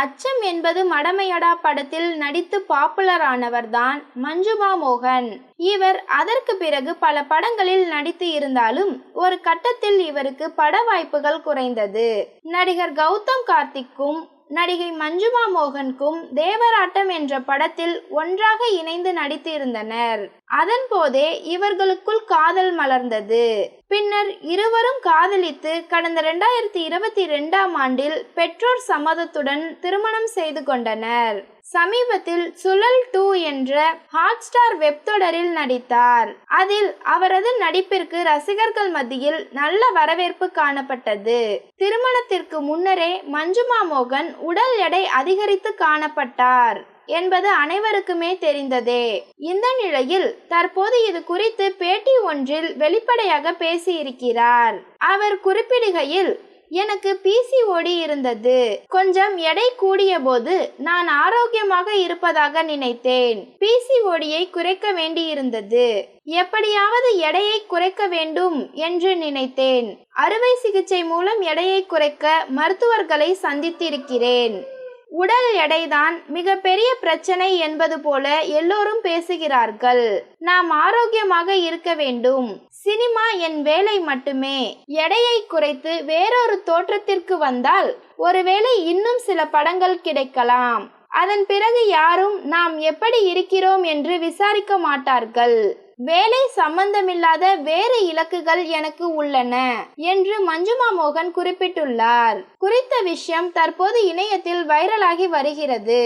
அச்சம் என்பது மடமையடா படத்தில் நடித்து பாப்புலர் ஆனவர்தான் மஞ்சுமா மோகன். இவர் அதற்கு பிறகு பல படங்களில் நடித்து இருந்தாலும் ஒரு கட்டத்தில் இவருக்கு பட வாய்ப்புகள் குறைந்தது. நடிகர் கௌதம் கார்த்திக்கும் நடிகை மஞ்சுமா மோகனுக்கும் தேவராட்டம் என்ற படத்தில் ஒன்றாக இணைந்து நடித்து இருந்தனர். அதன் போதே இவர்களுக்குள் காதல் மலர்ந்தது. பின்னர் இருவரும் காதலித்து கடந்த 2022ஆம் ஆண்டில் பெற்றோர் சம்மதத்துடன் திருமணம் செய்து கொண்டனர். சமீபத்தில் சுழல் 2 என்ற ஹாட்ஸ்டார் வெப் தொடரில் நடித்தார். அதில் அவரது நடிப்பிற்கு ரசிகர்கள் மத்தியில் நல்ல வரவேற்பு காணப்பட்டது. திருமணத்திற்கு முன்னரே மஞ்சுமா மோகன் உடல் எடை அதிகரித்து காணப்பட்டார் என்பது அனைவருக்குமே தெரிந்ததே. இந்த நிலையில் தற்போது இது குறித்து பேட்டி ஒன்றில் வெளிப்படையாக பேசியிருக்கிறார். அவர் குறிப்பிடுகையில், எனக்கு பிசிஓடி இருந்தது. கொஞ்சம் எடை கூடிய போது நான் ஆரோக்கியமாக இருப்பதாக நினைத்தேன். பிசிஓடியை குறைக்க வேண்டியிருந்தது. எப்படியாவது எடையை குறைக்க வேண்டும் என்று நினைத்தேன். அறுவை சிகிச்சை மூலம் எடையை குறைக்க மருத்துவர்களை சந்தித்திருக்கிறேன். உடல் எடைதான் மிக பெரிய பிரச்சனை என்பது போல எல்லோரும் பேசுகிறார்கள். நாம் ஆரோக்கியமாக இருக்க வேண்டும். சினிமா என் வேலை மட்டுமே. எடையை குறைத்து வேறொரு தோற்றத்திற்கு வந்தால் ஒருவேளை இன்னும் சில படங்கள் கிடைக்கலாம். அதன் பிறகு யாரும் நாம் எப்படி இருக்கிறோம் என்று விசாரிக்க மாட்டார்கள். வேலை சம்பந்தமில்லாத வேறு இலக்குகள் எனக்கு உள்ளன என்று மஞ்சுமா மோகன் குறிப்பிட்டுள்ளார். குறித்த விஷயம் தற்போது இணையத்தில் வைரலாகி வருகிறது.